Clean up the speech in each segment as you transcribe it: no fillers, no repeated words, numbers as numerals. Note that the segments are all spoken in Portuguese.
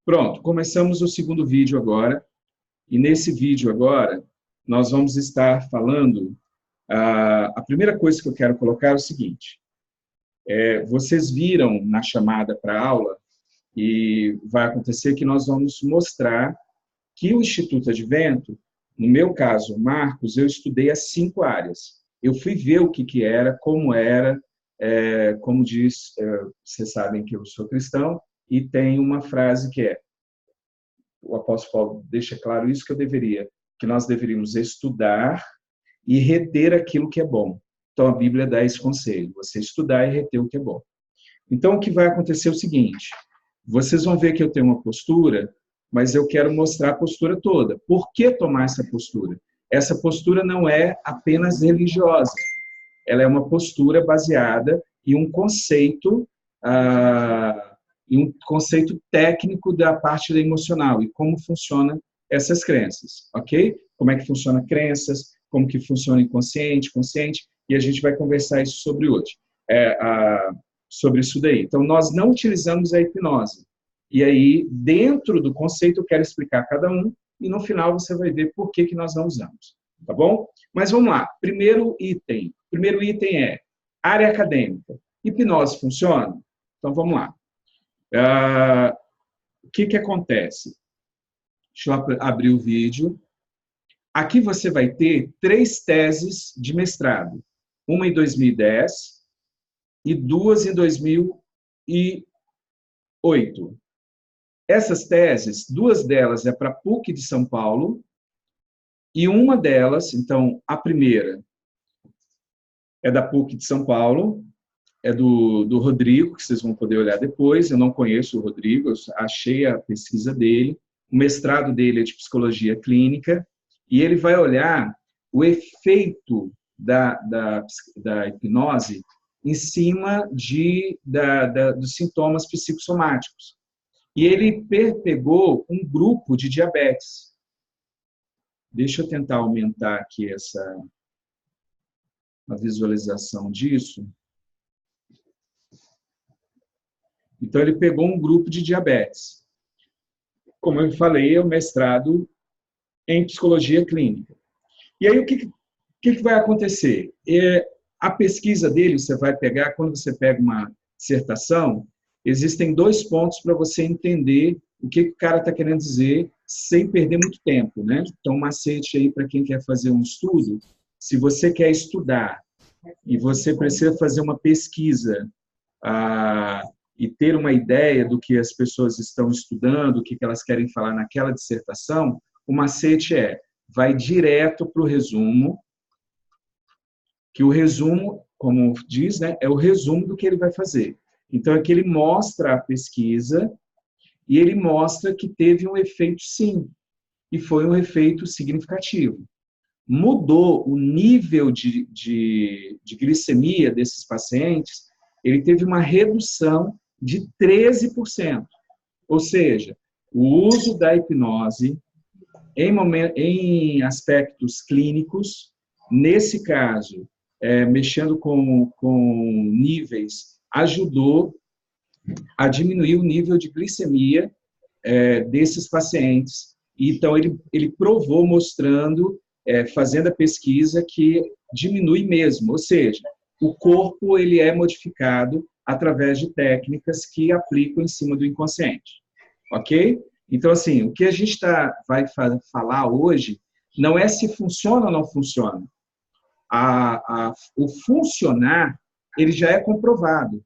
Pronto, começamos o segundo vídeo agora. E nesse vídeo agora, nós vamos estar falando... A primeira coisa que eu quero colocar é o seguinte. Vocês viram na chamada para a aula, e vai acontecer que nós vamos mostrar que o Instituto Advento, no meu caso, Marcos, eu estudei as 5 áreas. Eu fui ver o que era, como diz, vocês sabem que eu sou cristão, e tem uma frase que o apóstolo Paulo deixa claro isso que nós deveríamos estudar e reter aquilo que é bom. Então, a Bíblia dá esse conselho, você estudar e reter o que é bom. Então, o que vai acontecer é o seguinte, vocês vão ver que eu tenho uma postura, mas eu quero mostrar a postura toda. Por que tomar essa postura? Essa postura não é apenas religiosa, ela é uma postura baseada em um conceito técnico da parte da emocional e como funcionam essas crenças, ok? Como é que funciona crenças, como que funciona inconsciente, consciente, e a gente vai conversar isso sobre hoje, sobre isso daí. Então, nós não utilizamos a hipnose. E aí, dentro do conceito, eu quero explicar cada um, e no final você vai ver por que nós não usamos, tá bom? Mas vamos lá, primeiro item é área acadêmica. Hipnose funciona? Então, vamos lá. O que acontece? Deixa eu abrir o vídeo. Aqui você vai ter 3 teses de mestrado. Uma em 2010 e 2 em 2008. Essas teses, 2 delas é para a PUC de São Paulo e uma delas, então, a primeira é da PUC de São Paulo, é do Rodrigo, que vocês vão poder olhar depois. Eu não conheço o Rodrigo, eu achei a pesquisa dele. O mestrado dele é de psicologia clínica e ele vai olhar o efeito da hipnose em cima dos sintomas psicossomáticos. E ele pegou um grupo de diabetes. Deixa eu tentar aumentar aqui a visualização disso. Então, ele pegou um grupo de diabetes. Como eu falei, é o mestrado em psicologia clínica. E aí, o que vai acontecer? A pesquisa dele, você vai pegar, quando você pega uma dissertação, existem 2 pontos para você entender o que o cara está querendo dizer sem perder muito tempo, né? Então, um macete aí para quem quer fazer um estudo, se você quer estudar e você precisa fazer uma pesquisa e ter uma ideia do que as pessoas estão estudando, o que elas querem falar naquela dissertação, o macete vai direto para o resumo, que o resumo, como diz, né, é o resumo do que ele vai fazer. Então, é que ele mostra a pesquisa e ele mostra que teve um efeito, sim, e foi um efeito significativo. Mudou o nível de glicemia desses pacientes, ele teve uma redução de 13%. Ou seja, o uso da hipnose em aspectos clínicos, nesse caso, mexendo com níveis, ajudou a diminuir o nível de glicemia desses pacientes. Então, ele provou, mostrando, fazendo a pesquisa, que diminui mesmo. Ou seja, o corpo ele é modificado através de técnicas que aplicam em cima do inconsciente. Ok? Então, assim, o que a gente vai falar hoje não é se funciona ou não funciona. O funcionar, ele já é comprovado,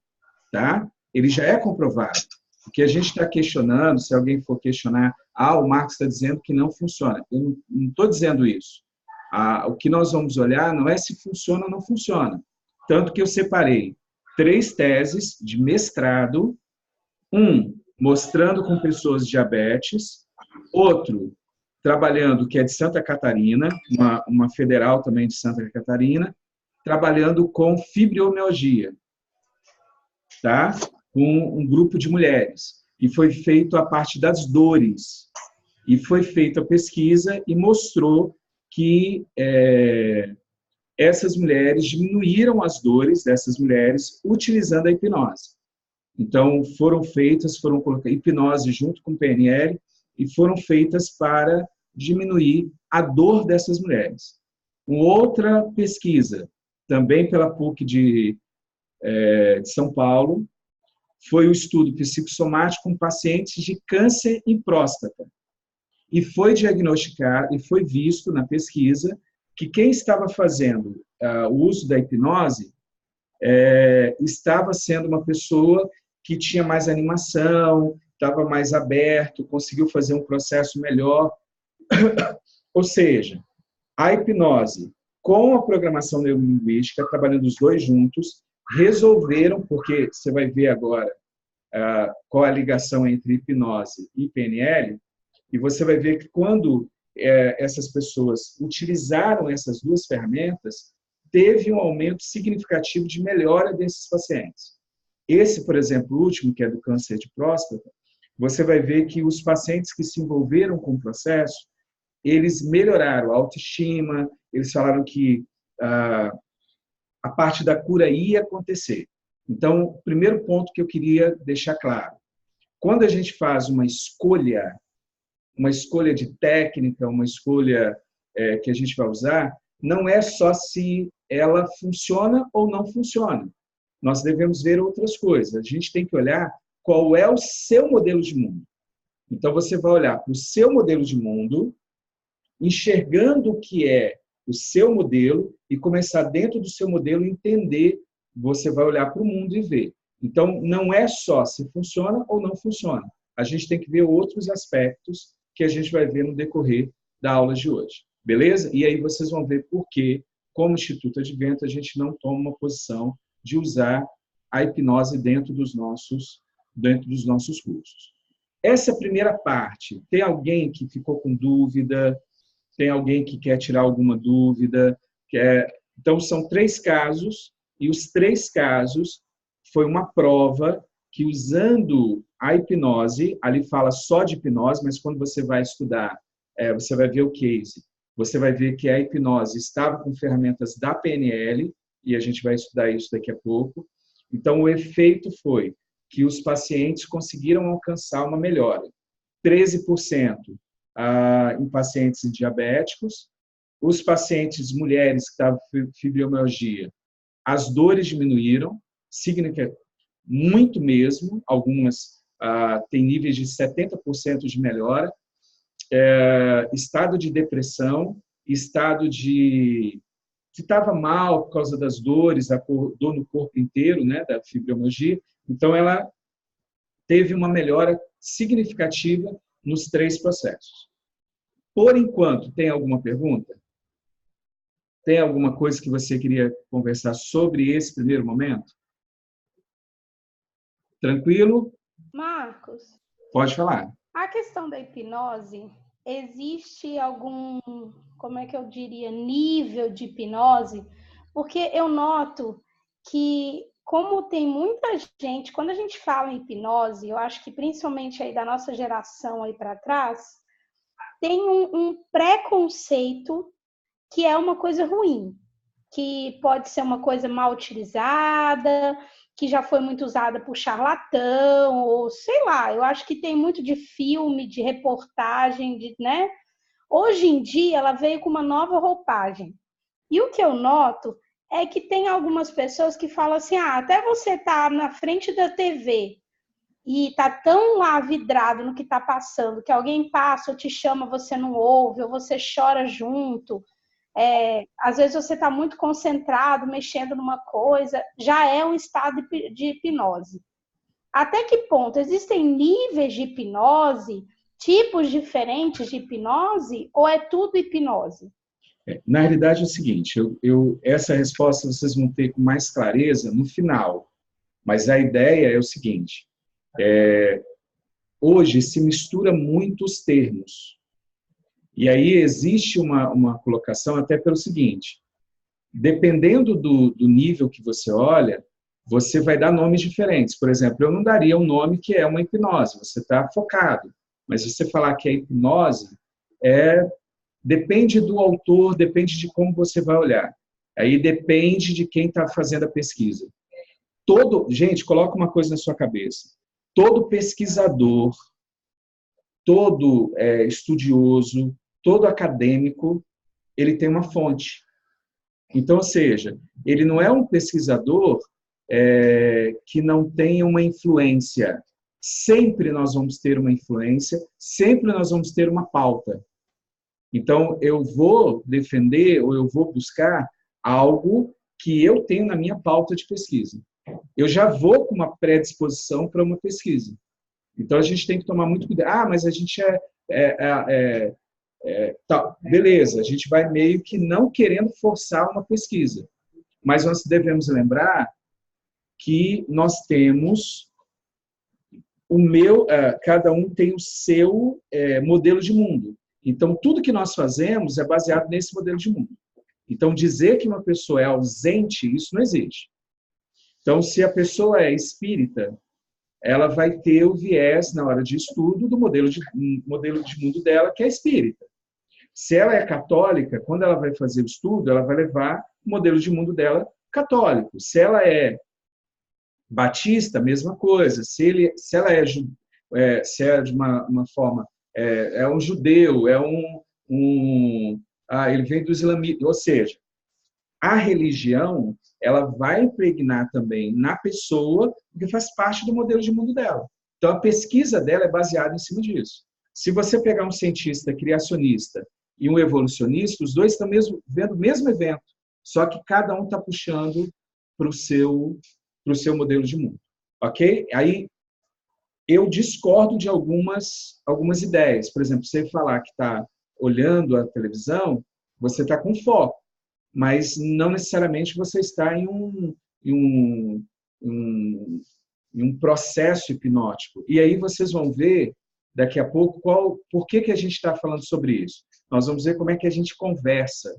tá? Ele já é comprovado. O que a gente está questionando, se alguém for questionar, o Marcos está dizendo que não funciona. Eu não estou dizendo isso. O que nós vamos olhar não é se funciona ou não funciona. Tanto que eu separei 3 teses de mestrado, mostrando com pessoas diabetes, outro trabalhando, que é de Santa Catarina, uma federal também de Santa Catarina, trabalhando com fibromialgia, tá? Com um grupo de mulheres. E foi feito a parte das dores. E foi feita a pesquisa e mostrou que essas mulheres diminuíram as dores dessas mulheres utilizando a hipnose. Então, foram colocadas hipnose junto com PNL e foram feitas para diminuir a dor dessas mulheres. Uma outra pesquisa, também pela PUC de São Paulo, foi o estudo psicossomático com pacientes de câncer em próstata. E foi diagnosticado, e foi visto na pesquisa, que quem estava fazendo o uso da hipnose estava sendo uma pessoa que tinha mais animação, estava mais aberto, conseguiu fazer um processo melhor. Ou seja, a hipnose com a programação neurolinguística, trabalhando os dois juntos, resolveram, porque você vai ver agora qual a ligação entre hipnose e PNL, e você vai ver que quando essas pessoas utilizaram essas duas ferramentas, teve um aumento significativo de melhora desses pacientes. Esse, por exemplo, o último, que é do câncer de próstata, você vai ver que os pacientes que se envolveram com o processo, eles melhoraram a autoestima, eles falaram que a parte da cura ia acontecer. Então, o primeiro ponto que eu queria deixar claro, quando a gente faz uma escolha de técnica, uma escolha que a gente vai usar, não é só se ela funciona ou não funciona. Nós devemos ver outras coisas. A gente tem que olhar qual é o seu modelo de mundo. Então, você vai olhar para o seu modelo de mundo, enxergando o que é o seu modelo e começar dentro do seu modelo entender. Você vai olhar para o mundo e ver. Então, não é só se funciona ou não funciona. A gente tem que ver outros aspectos que a gente vai ver no decorrer da aula de hoje. Beleza? E aí vocês vão ver por que, como Instituto Advento, a gente não toma uma posição de usar a hipnose dentro dos nossos cursos. Essa é a primeira parte. Tem alguém que ficou com dúvida? Tem alguém que quer tirar alguma dúvida? Então, são 3 casos, e os 3 casos foi uma prova que, usando a hipnose, ali fala só de hipnose, mas quando você vai estudar, você vai ver o case, você vai ver que a hipnose estava com ferramentas da PNL, e a gente vai estudar isso daqui a pouco. Então, o efeito foi que os pacientes conseguiram alcançar uma melhora. 13% em pacientes diabéticos, os pacientes mulheres que estavam com fibromialgia, as dores diminuíram, muito mesmo, algumas têm níveis de 70% de melhora, estado de depressão, estado de que estava mal por causa das dores, a dor no corpo inteiro, né, da fibromialgia. Então, ela teve uma melhora significativa nos 3 processos. Por enquanto, tem alguma pergunta? Tem alguma coisa que você queria conversar sobre esse primeiro momento? Tranquilo? Marcos, Pode falar. a questão da hipnose, existe algum, como é que eu diria, nível de hipnose? Porque eu noto que, como tem muita gente, quando a gente fala em hipnose, eu acho que principalmente aí da nossa geração aí para trás, tem um preconceito que é uma coisa ruim, que pode ser uma coisa mal utilizada, que já foi muito usada por charlatão, ou sei lá, eu acho que tem muito de filme, de reportagem, né? Hoje em dia, ela veio com uma nova roupagem. E o que eu noto é que tem algumas pessoas que falam assim, até você tá na frente da TV e tá tão lá vidrado no que tá passando, que alguém passa ou te chama, você não ouve, ou você chora junto. Às vezes você está muito concentrado, mexendo numa coisa, já é um estado de hipnose. Até que ponto? Existem níveis de hipnose, tipos diferentes de hipnose, ou é tudo hipnose? Na realidade é o seguinte, essa resposta vocês vão ter com mais clareza no final, mas a ideia é o seguinte, hoje se mistura muitos termos, e aí existe uma colocação até pelo seguinte, dependendo do nível que você olha, você vai dar nomes diferentes. Por exemplo, eu não daria um nome que é uma hipnose, você está focado. Mas se você falar que é hipnose, depende do autor, depende de como você vai olhar. Aí depende de quem está fazendo a pesquisa. Gente, coloca uma coisa na sua cabeça. Todo pesquisador, todo estudioso, todo acadêmico, ele tem uma fonte. Então, ou seja, ele não é um pesquisador que não tenha uma influência. Sempre nós vamos ter uma influência, sempre nós vamos ter uma pauta. Então, eu vou defender ou eu vou buscar algo que eu tenho na minha pauta de pesquisa. Eu já vou com uma predisposição para uma pesquisa. Então, a gente tem que tomar muito cuidado. Ah, mas a gente tá, beleza, a gente vai meio que não querendo forçar uma pesquisa. Mas nós devemos lembrar que nós temos cada um tem o seu modelo de mundo. Então, tudo que nós fazemos é baseado nesse modelo de mundo. Então, dizer que uma pessoa é ausente, isso não existe. Então, se a pessoa é espírita, ela vai ter o viés, na hora de estudo, do modelo de mundo dela, que é espírita. Se ela é católica, quando ela vai fazer o estudo, ela vai levar o modelo de mundo dela católico. Se ela é batista, mesma coisa. Se ela se é de uma forma, é um judeu, ele vem do islamismo, ou seja, a religião, ela vai impregnar também na pessoa, porque faz parte do modelo de mundo dela. Então, a pesquisa dela é baseada em cima disso. Se você pegar um cientista criacionista e um evolucionista, os dois estão vendo o mesmo evento, só que cada um está puxando para o seu modelo de mundo. Ok? Aí, eu discordo de algumas ideias. Por exemplo, você falar que está olhando a televisão, você está com foco, mas não necessariamente você está em um processo hipnótico. E aí vocês vão ver, daqui a pouco, por que a gente está falando sobre isso. Nós vamos ver como é que a gente conversa.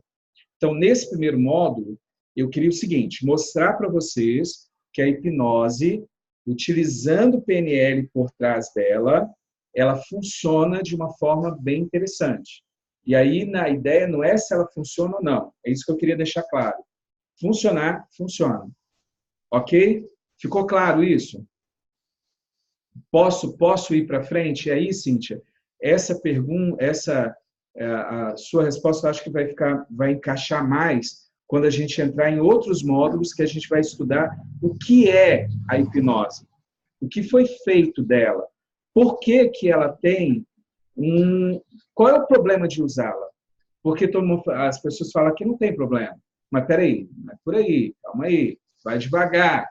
Então, nesse primeiro módulo, eu queria o seguinte, mostrar para vocês que a hipnose, utilizando o PNL por trás dela, ela funciona de uma forma bem interessante. E aí, na ideia, não é se ela funciona ou não. É isso que eu queria deixar claro. Funcionar, funciona. Ok? Ficou claro isso? Posso ir para frente? E aí, Cíntia, essa pergunta, a sua resposta, eu acho que vai encaixar mais quando a gente entrar em outros módulos que a gente vai estudar o que é a hipnose, o que foi feito dela, por que ela tem qual é o problema de usá-la? Porque as pessoas falam que não tem problema. Mas peraí, não é por aí, calma aí, vai devagar.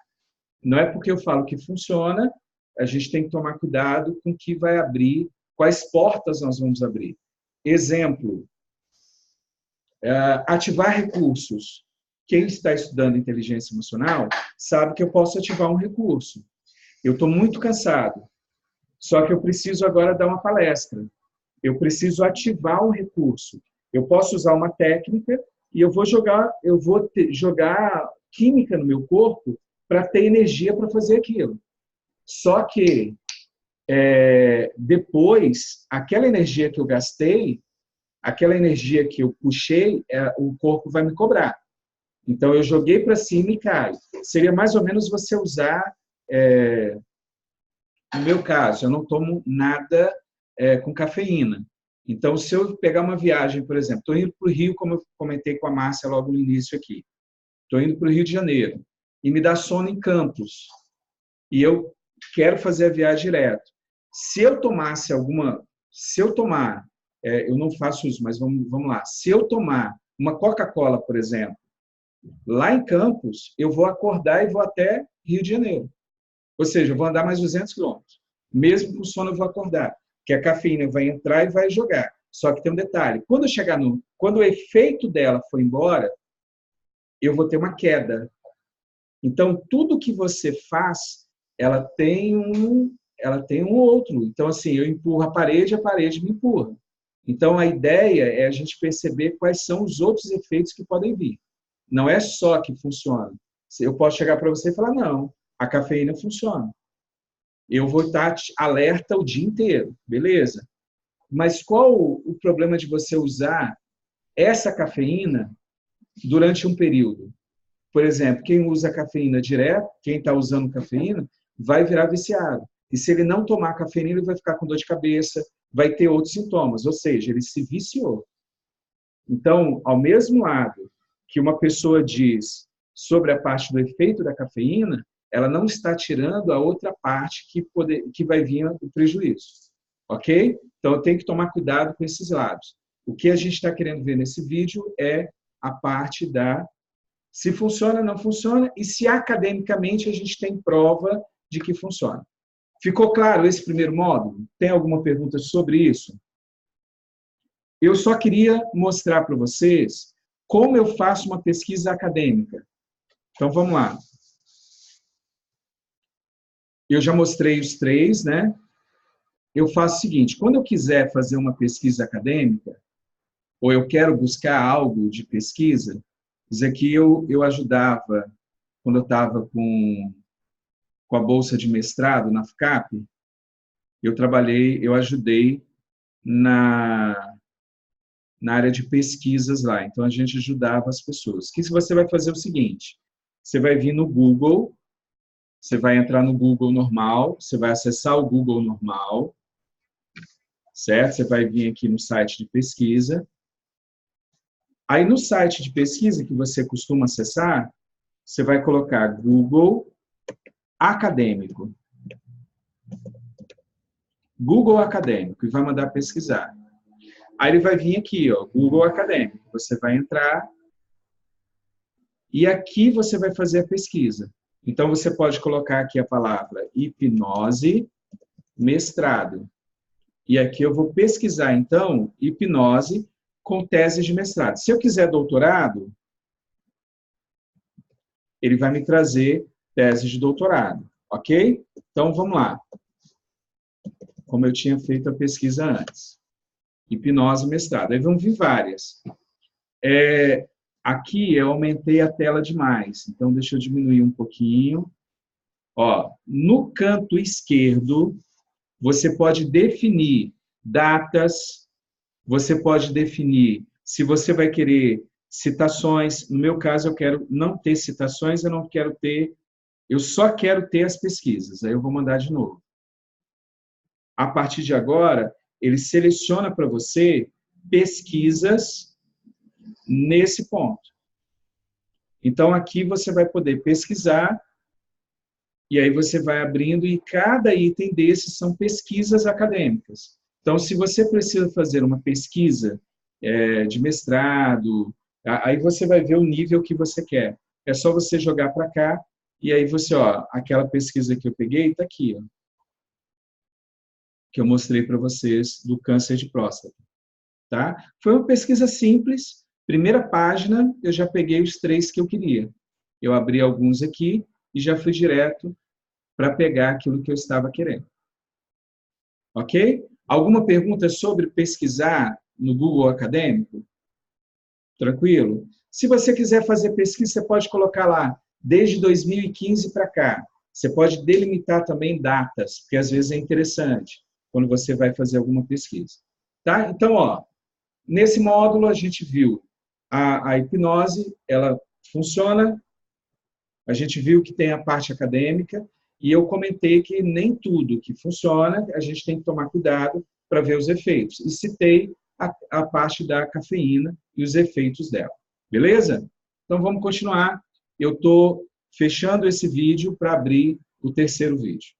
Não é porque eu falo que funciona, a gente tem que tomar cuidado com o que vai abrir, quais portas nós vamos abrir. Exemplo, ativar recursos. Quem está estudando inteligência emocional sabe que eu posso ativar um recurso. Eu estou muito cansado, só que eu preciso agora dar uma palestra. Eu preciso ativar um recurso. Eu posso usar uma técnica e eu vou jogar química no meu corpo para ter energia para fazer aquilo. Só que depois, aquela energia que eu gastei, aquela energia que eu puxei, o corpo vai me cobrar. Então, eu joguei para cima e cai. Seria mais ou menos você usar, no meu caso, eu não tomo nada com cafeína. Então, se eu pegar uma viagem, por exemplo, estou indo para o Rio, como eu comentei com a Márcia logo no início aqui, estou indo para o Rio de Janeiro, e me dá sono em Campos, e eu quero fazer a viagem direto. Se eu tomar, eu não faço isso, mas vamos lá, se eu tomar uma Coca-Cola, por exemplo, lá em Campos, eu vou acordar e vou até Rio de Janeiro. Ou seja, eu vou andar mais 200 quilômetros. Mesmo com sono, eu vou acordar. Que a cafeína vai entrar e vai jogar. Só que tem um detalhe. Quando o efeito dela for embora, eu vou ter uma queda. Então, tudo que você faz, ela tem um outro. Então, assim, eu empurro a parede me empurra. Então, a ideia é a gente perceber quais são os outros efeitos que podem vir. Não é só que funciona. Eu posso chegar para você e falar, não, a cafeína funciona. Eu vou estar alerta o dia inteiro, beleza? Mas qual o problema de você usar essa cafeína durante um período? por exemplo, quem usa cafeína direto, quem está usando cafeína, vai virar viciado. E se ele não tomar cafeína, ele vai ficar com dor de cabeça, vai ter outros sintomas, ou seja, ele se viciou. Então, ao mesmo lado que uma pessoa diz sobre a parte do efeito da cafeína, ela não está tirando a outra parte que vai vir o prejuízo. Ok? Então, eu tenho que tomar cuidado com esses lados. O que a gente está querendo ver nesse vídeo é a parte da se funciona, não funciona, e se academicamente a gente tem prova de que funciona. Ficou claro esse primeiro módulo? Tem alguma pergunta sobre isso? Eu só queria mostrar para vocês como eu faço uma pesquisa acadêmica. Então, vamos lá. Eu já mostrei os três, né? Eu faço o seguinte, quando eu quiser fazer uma pesquisa acadêmica, ou eu quero buscar algo de pesquisa, isso aqui eu ajudava, quando eu estava com a bolsa de mestrado na FCAP, eu ajudei na área de pesquisas lá. Então, a gente ajudava as pessoas. Que se você vai fazer o seguinte, você vai vir no Google, você vai entrar no Google normal, você vai acessar o Google normal, certo? Você vai vir aqui no site de pesquisa. Aí, no site de pesquisa que você costuma acessar, você vai colocar Google Acadêmico. Google Acadêmico, e vai mandar pesquisar. Aí ele vai vir aqui, ó, Google Acadêmico. Você vai entrar e aqui você vai fazer a pesquisa. Então, você pode colocar aqui a palavra hipnose mestrado. E aqui eu vou pesquisar, então, hipnose com tese de mestrado. Se eu quiser doutorado, ele vai me trazer tese de doutorado, ok? Então, vamos lá. Como eu tinha feito a pesquisa antes. Hipnose mestrado. Aí vão vir várias. Aqui eu aumentei a tela demais, então deixa eu diminuir um pouquinho. Ó, no canto esquerdo, você pode definir datas, você pode definir se você vai querer citações. No meu caso, eu quero não ter citações, eu só quero ter as pesquisas. Aí eu vou mandar de novo. A partir de agora, ele seleciona para você pesquisas nesse ponto. Então, aqui você vai poder pesquisar, e aí você vai abrindo, e cada item desses são pesquisas acadêmicas. Então, se você precisa fazer uma pesquisa de mestrado, aí você vai ver o nível que você quer. É só você jogar para cá, e aí você, ó, aquela pesquisa que eu peguei está aqui, ó, que eu mostrei para vocês do câncer de próstata. Tá? Foi uma pesquisa simples. Primeira página, eu já peguei os 3 que eu queria. Eu abri alguns aqui e já fui direto para pegar aquilo que eu estava querendo. Ok? Alguma pergunta sobre pesquisar no Google Acadêmico? Tranquilo? Se você quiser fazer pesquisa, você pode colocar lá, desde 2015 para cá. Você pode delimitar também datas, porque às vezes é interessante, quando você vai fazer alguma pesquisa. Tá? Então, ó, nesse módulo a gente viu a hipnose, ela funciona, a gente viu que tem a parte acadêmica, e eu comentei que nem tudo que funciona, a gente tem que tomar cuidado para ver os efeitos. E citei a parte da cafeína e os efeitos dela. Beleza? Então, vamos continuar. Eu estou fechando esse vídeo para abrir o terceiro vídeo.